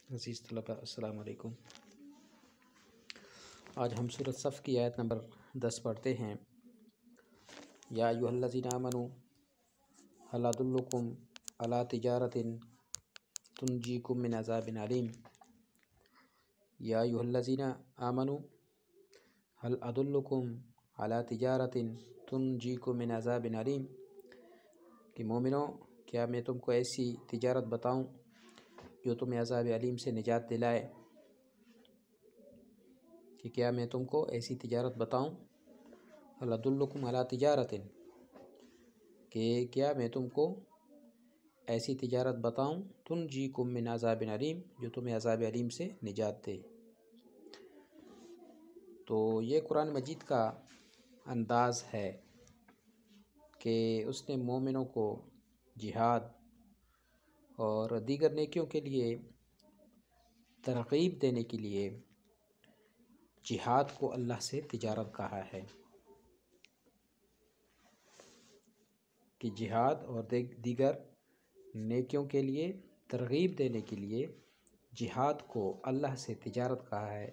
عزیز طلبہ السلام علیکم۔ آج ہم سورۃ صف کی آیت نمبر 10 پڑھتے ہیں۔ یا ایھا الذین آمنوا ھل ادلکم علی تجارۃ تنجیکم من عذاب علیم۔ یا ایھا الذین آمنوا ھل ادلکم علی تجارۃ تنجیکم من عذاب علیم، کہ مومنو کیا میں تم کو ایسی تجارت بتاؤں جو تمہیں عذاب علیم سے نجات دلائے؟ کہ کیا میں تم کو ایسی تجارت بتاؤں؟ ھل ادلکم علی تجارۃ، کہ کیا میں تم کو ایسی تجارت بتاؤں تنجیکم من عذاب علیم، جو تمہیں عذاب علیم سے نجات دے۔ تو یہ قرآن مجید کا انداز ہے کہ اس نے مومنوں کو جہاد اور دیگر نیکیوں کے لیے ترغیب دینے کے لیے جہاد کو اللہ سے تجارت کہا ہے، کہ جہاد اور دیگر نیکیوں کے لیے ترغیب دینے کے لیے جہاد کو اللہ سے تجارت کہا ہے۔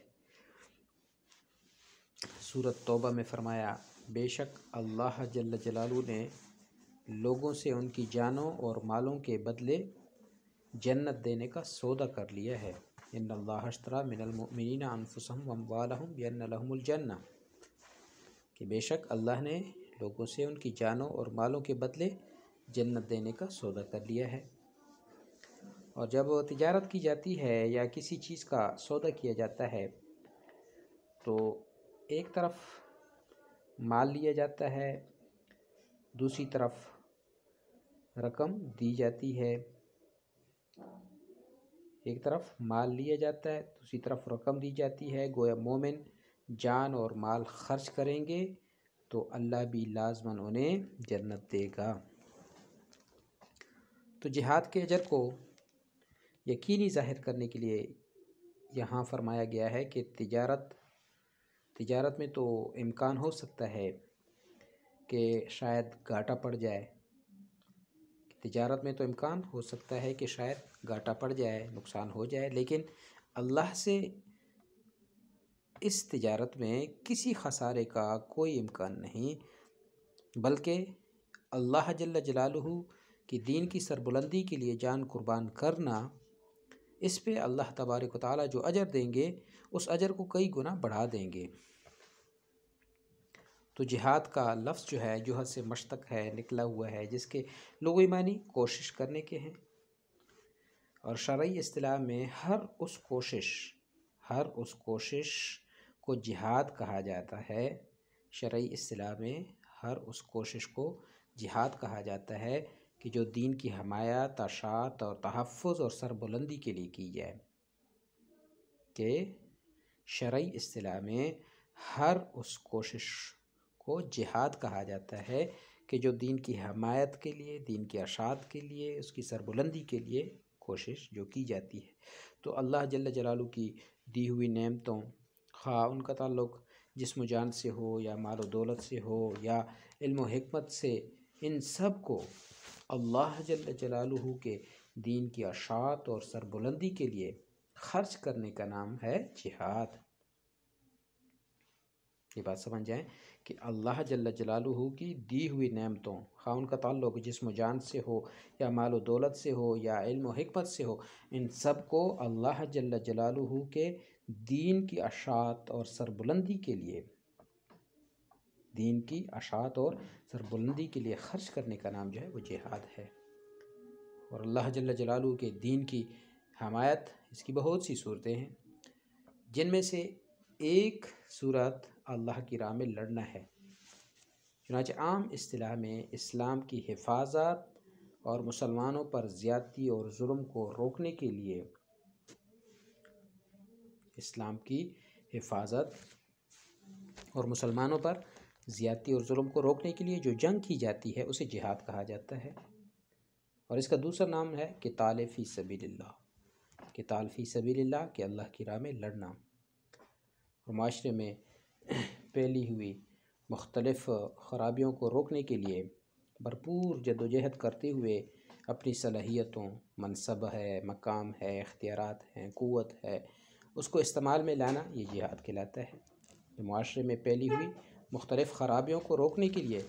سورۃ توبہ میں فرمایا، بے شک اللہ جل جلالہ نے لوگوں سے ان کی جانوں اور مالوں کے بدلے جنت دینے کا سودا کر لیا ہے۔ ان اللہ اشتری من المؤمنین انفسهم واموالهم بان لهم الجنہ، کہ بے شک اللہ نے لوگوں سے ان کی جانوں اور مالوں کے بدلے جنت دینے کا سودا کر لیا ہے۔ اور جب تجارت کی جاتی ہے یا کسی چیز کا سودا کیا جاتا ہے تو ایک طرف مال لیا جاتا ہے، دوسری طرف رقم دی جاتی ہے۔ ایک طرف مال لیا جاتا ہے، دوسری طرف رقم دی جاتی ہے۔ گویا مومن جان اور مال خرچ کریں گے تو اللہ بھی لازماً انہیں جنت دے گا۔ تو جہاد کے اجر کو یقینی ظاہر کرنے کے لیے یہاں فرمایا گیا ہے کہ تجارت میں تو امکان ہو سکتا ہے کہ شاید گھاٹا پڑ جائے، تجارت میں تو امکان ہو سکتا ہے کہ شاید گھاٹا پڑ جائے، نقصان ہو جائے، لیکن اللہ سے اس تجارت میں کسی خسارے کا کوئی امکان نہیں، بلکہ اللہ جل جلالہ کی دین کی سربلندی کے لیے جان قربان کرنا، اس پہ اللہ تبارک و تعالیٰ جو اجر دیں گے اس اجر کو کئی گنا بڑھا دیں گے۔ تو جہاد کا لفظ جو ہے جوہد سے مشتق ہے، نکلا ہوا ہے، جس کے لغوی معنی کوشش کرنے کے ہیں، اور شرعی اصطلاح میں ہر اس کوشش کو جہاد کہا جاتا ہے۔ شرعی اصطلاح میں ہر اس کوشش کو جہاد کہا جاتا ہے کہ جو دین کی حمایت، اشاعت اور تحفظ اور سربلندی کے لیے کی جائے، کہ شرعی اصطلاح میں ہر اس کوشش کو جہاد کہا جاتا ہے کہ جو دین کی حمایت کے لیے، دین کی اشاعت کے لیے، اس کی سربلندی کے لیے کوشش جو کی جاتی ہے۔ تو اللہ جل جلالہ کی دی ہوئی نعمتوں، خواہ ان کا تعلق جسم و جان سے ہو یا مال و دولت سے ہو یا علم و حکمت سے، ان سب کو اللہ جل جلالہ کے دین کی اشاعت اور سربلندی کے لیے خرچ کرنے کا نام ہے جہاد۔ یہ بات سمجھ جائیں کہ اللہ جل جلالہ کی دی ہوئی نعمتوں، خواہ ان کا تعلق جسم و جان سے ہو یا مال و دولت سے ہو یا علم و حکمت سے ہو، ان سب کو اللہ جل جلالہ کے دین کی اشاعت اور سربلندی کے لیے خرچ کرنے کا نام جو ہے وہ جہاد ہے۔ اور اللہ جل جلالہ کے دین کی حمایت، اس کی بہت سی صورتیں ہیں، جن میں سے ایک صورت اللہ کی راہ میں لڑنا ہے۔ چنانچہ عام اصطلاح میں اسلام کی حفاظت اور مسلمانوں پر زیادتی اور ظلم کو روکنے کے لیے، اسلام کی حفاظت اور مسلمانوں پر زیادتی اور ظلم کو روکنے کے لیے جو جنگ کی جاتی ہے اسے جہاد کہا جاتا ہے، اور اس کا دوسرا نام ہے قتال فی سبیل اللہ۔ قتال فی سبیل اللہ کہ اللہ کی راہ میں لڑنا، اور معاشرے میں پھیلی ہوئی مختلف خرابیوں کو روکنے کے لیے بھرپور جد و جہد کرتے ہوئے اپنی صلاحیتوں، منصب ہے، مقام ہے، اختیارات ہیں، قوت ہے، اس کو استعمال میں لانا یہ جہاد کہلاتا ہے۔ معاشرے میں پھیلی ہوئی مختلف خرابیوں کو روکنے کے لیے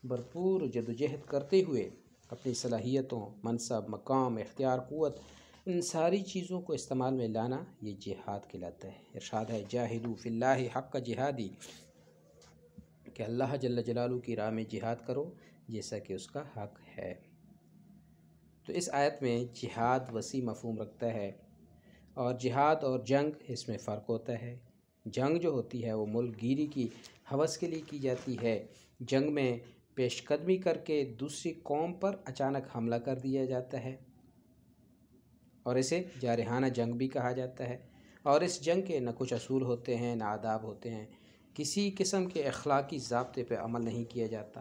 بھرپور جدوجہد کرتے ہوئے اپنی صلاحیتوں، منصب، مقام، اختیار، قوت، ان ساری چیزوں کو استعمال میں لانا یہ جہاد کہلاتا ہے۔ ارشاد ہے جاہدوا فی اللہ حق جہادی، کہ اللہ جل جلالہ کی راہ میں جہاد کرو جیسا کہ اس کا حق ہے۔ تو اس آیت میں جہاد وسیع مفہوم رکھتا ہے، اور جہاد اور جنگ اس میں فرق ہوتا ہے۔ جنگ جو ہوتی ہے وہ ملک گیری کی ہوس کے لیے کی جاتی ہے۔ جنگ میں پیش قدمی کر کے دوسری قوم پر اچانک حملہ کر دیا جاتا ہے، اور اسے جارحانہ جنگ بھی کہا جاتا ہے۔ اور اس جنگ کے نہ کچھ اصول ہوتے ہیں، نہ آداب ہوتے ہیں، کسی قسم کے اخلاقی ضابطے پہ عمل نہیں کیا جاتا،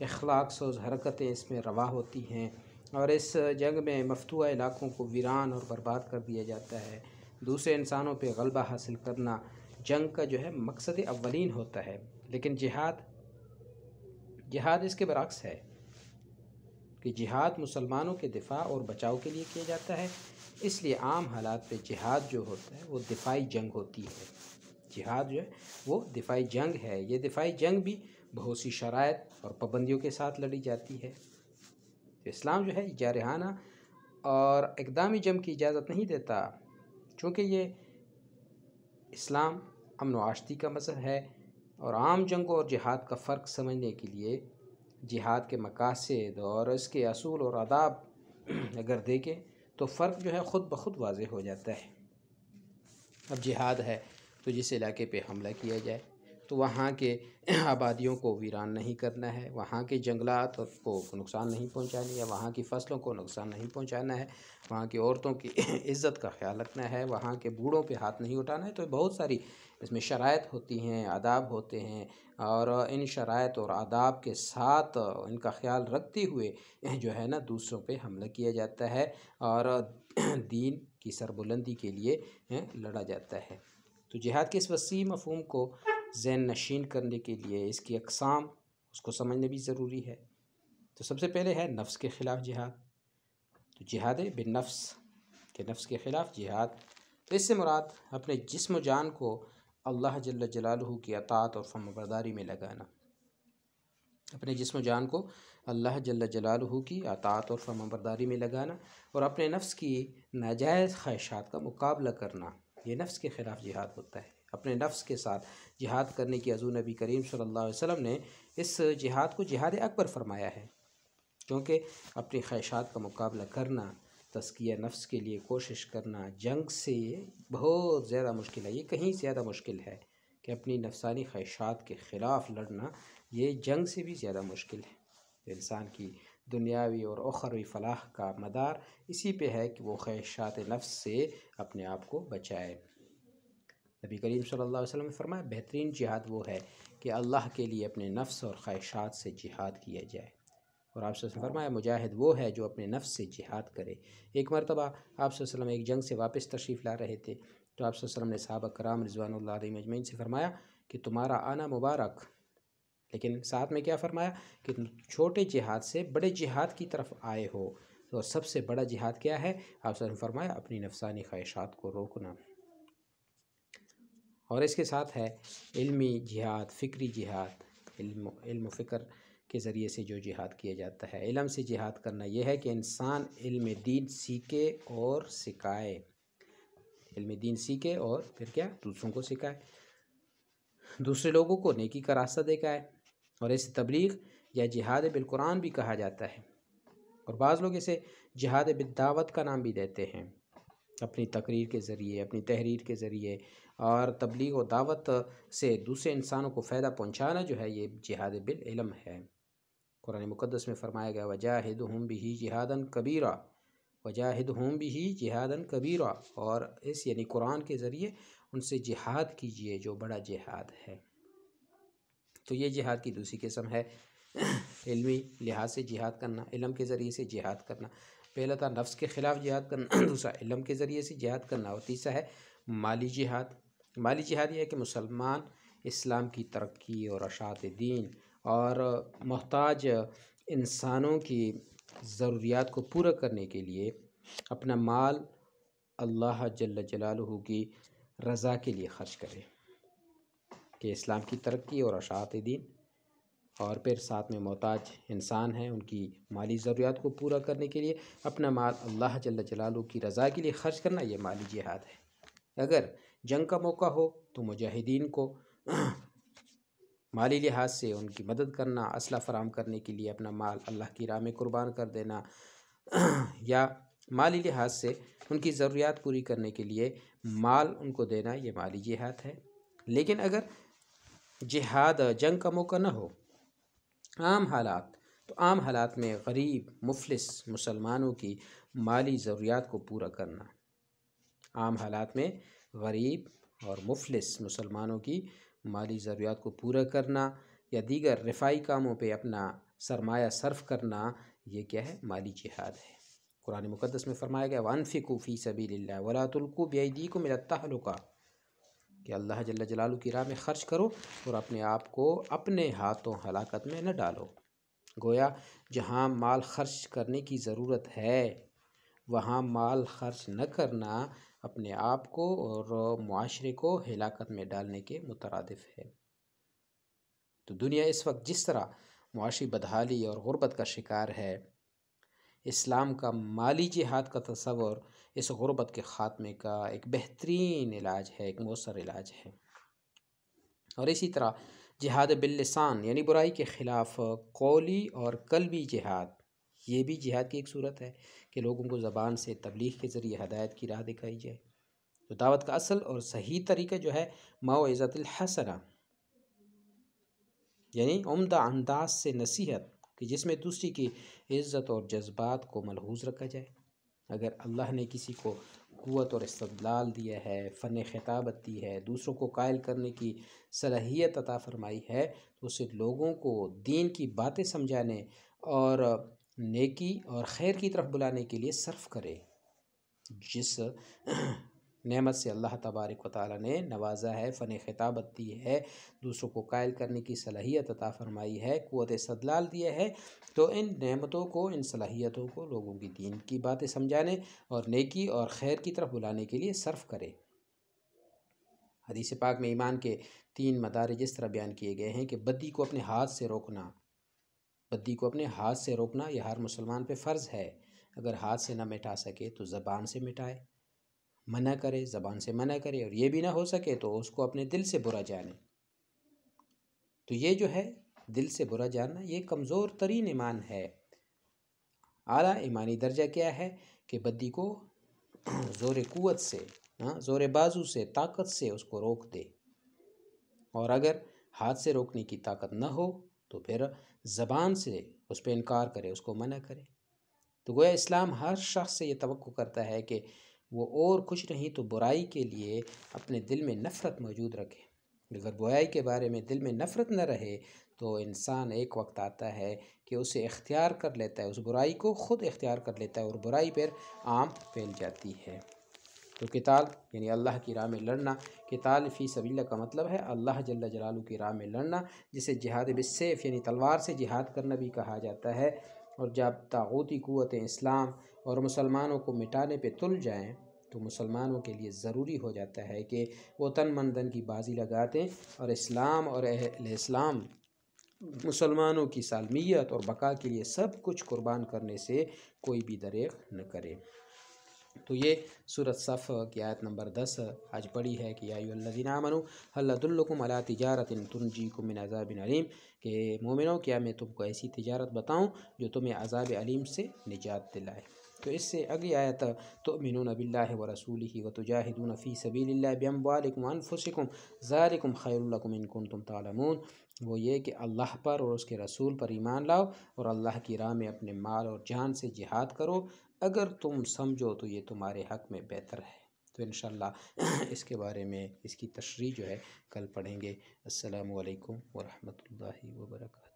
اخلاق سوز حرکتیں اس میں روا ہوتی ہیں، اور اس جنگ میں مفتوح علاقوں کو ویران اور برباد کر دیا جاتا ہے۔ دوسرے انسانوں پہ غلبہ حاصل کرنا جنگ کا جو ہے مقصد اولین ہوتا ہے۔ لیکن جہاد اس کے برعکس ہے کہ جہاد مسلمانوں کے دفاع اور بچاؤ کے لیے کیا جاتا ہے، اس لیے عام حالات پہ جہاد جو ہوتا ہے وہ دفاعی جنگ ہوتی ہے۔ جہاد جو ہے وہ دفاعی جنگ ہے۔ یہ دفاعی جنگ بھی بہت سی شرائط اور پابندیوں کے ساتھ لڑی جاتی ہے۔ اسلام جو ہے جارحانہ اور اقدامی جنگ کی اجازت نہیں دیتا، چونکہ یہ اسلام امن و آشتی کا مذہب ہے۔ اور عام جنگوں اور جہاد کا فرق سمجھنے کے لیے جہاد کے مقاصد اور اس کے اصول اور آداب اگر دیکھیں تو فرق جو ہے خود بخود واضح ہو جاتا ہے۔ اب جہاد ہے تو جس علاقے پہ حملہ کیا جائے تو وہاں کے آبادیوں کو ویران نہیں کرنا ہے، وہاں کے جنگلات کو نقصان نہیں پہنچانی ہے، وہاں کی فصلوں کو نقصان نہیں پہنچانا ہے، وہاں کی عورتوں کی عزت کا خیال رکھنا ہے، وہاں کے بوڑھوں پہ ہاتھ نہیں اٹھانا ہے۔ تو بہت ساری اس میں شرائط ہوتی ہیں، آداب ہوتے ہیں، اور ان شرائط اور آداب کے ساتھ ان کا خیال رکھتے ہوئے جو ہے نا دوسروں پہ حملہ کیا جاتا ہے اور دین کی سربلندی کے لیے لڑا جاتا ہے۔ تو جہاد کے اس وسیع مفہوم کو ذہن نشین کرنے کے لیے اس کی اقسام اس کو سمجھنا بھی ضروری ہے۔ تو سب سے پہلے ہے نفس کے خلاف جہاد۔ تو جہاد بالنفس، کہ نفس کے خلاف جہاد، تو اس سے مراد اپنے جسم و جان کو اللہ جل جلالہ کی اطاعت اور فرمانبرداری میں لگانا، اپنے جسم و جان کو اللہ جل جلالہ کی اطاعت اور فرمانبرداری میں لگانا، اور اپنے نفس کی ناجائز خواہشات کا مقابلہ کرنا، یہ نفس کے خلاف جہاد ہوتا ہے۔ اپنے نفس کے ساتھ جہاد کرنے کی حضور نبی کریم صلی اللہ علیہ وسلم نے اس جہاد کو جہاد اکبر فرمایا ہے، کیونکہ اپنی خواہشات کا مقابلہ کرنا، تزکیہ نفس کے لیے کوشش کرنا جنگ سے بہت زیادہ مشکل ہے، یہ کہیں زیادہ مشکل ہے کہ اپنی نفسانی خواہشات کے خلاف لڑنا یہ جنگ سے بھی زیادہ مشکل ہے۔ انسان کی دنیاوی اور اخروی فلاح کا مدار اسی پہ ہے کہ وہ خواہشات نفس سے اپنے آپ کو بچائے۔ نبی کریم صلی اللہ علیہ وسلم نے فرمایا بہترین جہاد وہ ہے کہ اللہ کے لیے اپنے نفس اور خواہشات سے جہاد کیا جائے، اور آپ صلی اللہ علیہ وسلم نے فرمایا مجاہد وہ ہے جو اپنے نفس سے جہاد کرے۔ ایک مرتبہ آپ صلی اللہ علیہ وسلم ایک جنگ سے واپس تشریف لا رہے تھے، تو آپ صلی اللہ علیہ وسلم نے صحابہ کرام رضوان اللہ علیہم اجمعین سے فرمایا کہ تمہارا آنا مبارک، لیکن ساتھ میں کیا فرمایا کہ تم چھوٹے جہاد سے بڑے جہاد کی طرف آئے ہو، اور سب سے بڑا جہاد کیا ہے؟ آپ صلی اللہ علیہ وسلم نے فرمایا اپنی نفسانی خواہشات کو روکنا۔ اور اس کے ساتھ ہے علمی جہاد، فکری جہاد، علم و فکر کے ذریعے سے جو جہاد کیا جاتا ہے۔ علم سے جہاد کرنا یہ ہے کہ انسان علم دین سیکھے اور سکھائے، علم دین سیکھے اور پھر کیا دوسروں کو سکھائے، دوسرے لوگوں کو نیکی کا راستہ دکھائے، اور اسے تبلیغ یا جہاد بالقرآن بھی کہا جاتا ہے، اور بعض لوگ اسے جہاد بالدعوت کا نام بھی دیتے ہیں۔ اپنی تقریر کے ذریعے، اپنی تحریر کے ذریعے اور تبلیغ و دعوت سے دوسرے انسانوں کو فائدہ پہنچانا جو ہے یہ جہاد بالعلم ہے۔ قرآن مقدس میں فرمایا گیا وَجَاهِدْهُمْ بِهِ جِهَادًا كَبِيرًا، وَجَاهِدْهُمْ بِهِ جِهَادًا كَبِيرًا، اور اس یعنی قرآن کے ذریعے ان سے جہاد کیجئے جو بڑا جہاد ہے۔ تو یہ جہاد کی دوسری قسم ہے علمی لحاظ سے جہاد کرنا، علم کے ذریعے سے جہاد کرنا۔ پہلا تھا نفس کے خلاف جہاد کرنا، دوسرا علم کے ذریعے سے جہاد کرنا، اور تیسرا ہے مالی جہاد۔ مالی جہاد یہ ہے کہ مسلمان اسلام کی ترقی اور اشاعت دین اور محتاج انسانوں کی ضروریات کو پورا کرنے کے لیے اپنا مال اللہ جل جلالہ کی رضا کے لیے خرچ کرے، کہ اسلام کی ترقی اور اشاعت دین، اور پھر ساتھ میں محتاج انسان ہیں ان کی مالی ضروریات کو پورا کرنے کے لیے اپنا مال اللہ جل جلالہ کی رضا کے لیے خرچ کرنا، یہ مالی جہاد ہے۔ اگر جنگ کا موقع ہو تو مجاہدین کو مالی لحاظ سے ان کی مدد کرنا، اسلحہ فراہم کرنے کے لیے اپنا مال اللہ کی راہ میں قربان کر دینا، یا مالی لحاظ سے ان کی ضروریات پوری کرنے کے لیے مال ان کو دینا، یہ مالی جہاد ہے۔ لیکن اگر جہاد جنگ کا موقع نہ ہو، عام حالات، تو عام حالات میں غریب مفلس مسلمانوں کی مالی ضروریات کو پورا کرنا، عام حالات میں غریب اور مفلس مسلمانوں کی مالی ضروریات کو پورا کرنا یا دیگر رفاہی کاموں پہ اپنا سرمایہ صرف کرنا، یہ کیا ہے؟ مالی جہاد ہے۔ قرآن مقدس میں فرمایا گیا وَأَنفِقُوا فِي سَبِيلِ اللَّهِ وَلَا تُلْقُوا بِأَيْدِيكُمْ إِلَى التَّهْلُكَةِ، کہ اللہ جل جلالہ کی راہ میں خرچ کرو اور اپنے آپ کو اپنے ہاتھوں ہلاکت میں نہ ڈالو۔ گویا جہاں مال خرچ کرنے کی ضرورت ہے وہاں مال خرچ نہ کرنا اپنے آپ کو اور معاشرے کو ہلاکت میں ڈالنے کے مترادف ہے۔ تو دنیا اس وقت جس طرح معاشی بدحالی اور غربت کا شکار ہے، اسلام کا مالی جہاد کا تصور اس غربت کے خاتمے کا ایک بہترین علاج ہے، ایک مؤثر علاج ہے۔ اور اسی طرح جہاد باللسان یعنی برائی کے خلاف قولی اور قلبی جہاد، یہ بھی جہاد کی ایک صورت ہے کہ لوگوں کو زبان سے تبلیغ کے ذریعے ہدایت کی راہ دکھائی جائے۔ تو دعوت کا اصل اور صحیح طریقہ جو ہے موعظۃ الحسنہ، یعنی عمدہ انداز سے نصیحت، کہ جس میں دوسری کی عزت اور جذبات کو ملحوظ رکھا جائے۔ اگر اللہ نے کسی کو قوت اور استدلال دیا ہے، فن خطابت دی ہے، دوسروں کو قائل کرنے کی صلاحیت عطا فرمائی ہے، تو اسے لوگوں کو دین کی باتیں سمجھانے اور نیکی اور خیر کی طرف بلانے کے لیے صرف کرے۔ جس نعمت سے اللہ تبارک و تعالیٰ نے نوازا ہے، فن خطابت دی ہے، دوسروں کو قائل کرنے کی صلاحیت عطا فرمائی ہے، قوت استدلال دیا ہے، تو ان نعمتوں کو، ان صلاحیتوں کو لوگوں کی دین کی باتیں سمجھانے اور نیکی اور خیر کی طرف بلانے کے لیے صرف کرے۔ حدیث پاک میں ایمان کے 3 مدارج اس طرح بیان کیے گئے ہیں کہ بدی کو اپنے ہاتھ سے روکنا، بدی کو اپنے ہاتھ سے روکنا یہ ہر مسلمان پہ فرض ہے۔ اگر ہاتھ سے نہ مٹا سکے تو زبان سے مٹائے، منع کرے، زبان سے منع کرے، اور یہ بھی نہ ہو سکے تو اس کو اپنے دل سے برا جانے۔ تو یہ جو ہے دل سے برا جاننا، یہ کمزور ترین ایمان ہے۔ اعلیٰ ایمانی درجہ کیا ہے؟ کہ بدی کو زور قوت سے، زور بازو سے، طاقت سے اس کو روک دے، اور اگر ہاتھ سے روکنے کی طاقت نہ ہو تو پھر زبان سے اس پہ انکار کرے، اس کو منع کرے۔ تو گویا اسلام ہر شخص سے یہ توقع کرتا ہے کہ وہ اور کچھ نہیں تو برائی کے لیے اپنے دل میں نفرت موجود رکھے۔ اگر برائی کے بارے میں دل میں نفرت نہ رہے تو انسان ایک وقت آتا ہے کہ اسے اختیار کر لیتا ہے، اس برائی کو خود اختیار کر لیتا ہے، اور برائی پھر عام پھیل جاتی ہے۔ تو قتال یعنی اللہ کی راہ میں لڑنا، قتال فی سبیل اللہ کا مطلب ہے اللہ جل جلالہ کی راہ میں لڑنا، جسے جہاد بالسیف یعنی تلوار سے جہاد کرنا بھی کہا جاتا ہے۔ اور جب طاغوتی قوتیں اسلام اور مسلمانوں کو مٹانے پہ تل جائیں تو مسلمانوں کے لیے ضروری ہو جاتا ہے کہ وہ تن من دھن کی بازی لگاتے اور اسلام اور اہل اسلام مسلمانوں کی سالمیت اور بقا کے لیے سب کچھ قربان کرنے سے کوئی بھی دریغ نہ کرے۔ تو یہ سورۃ صف کی آیت نمبر 10 آج پڑھی ہے کہ یا ایھا الذین آمنوا ھل ادلکم علی تجارۃ تنجیکم من عذاب علیم، کہ مومنوں کیا میں تم کو ایسی تجارت بتاؤں جو تمہیں عذاب علیم سے نجات دلائے۔ تو اس سے اگلی آیت تؤمنون باللہ ورسولہ وتجاہدون فی سبیل اللہ باموالکم وانفسکم ذالکم خیر لکم ان کنتم تعلمون، وہ یہ کہ اللہ پر اور اس کے رسول پر ایمان لاؤ اور اللہ کی راہ میں اپنے مال اور جان سے جہاد کرو، اگر تم سمجھو تو یہ تمہارے حق میں بہتر ہے۔ تو انشاءاللہ اس کے بارے میں اس کی تشریح جو ہے کل پڑھیں گے۔ السلام علیکم ورحمۃ اللہ وبرکاتہ۔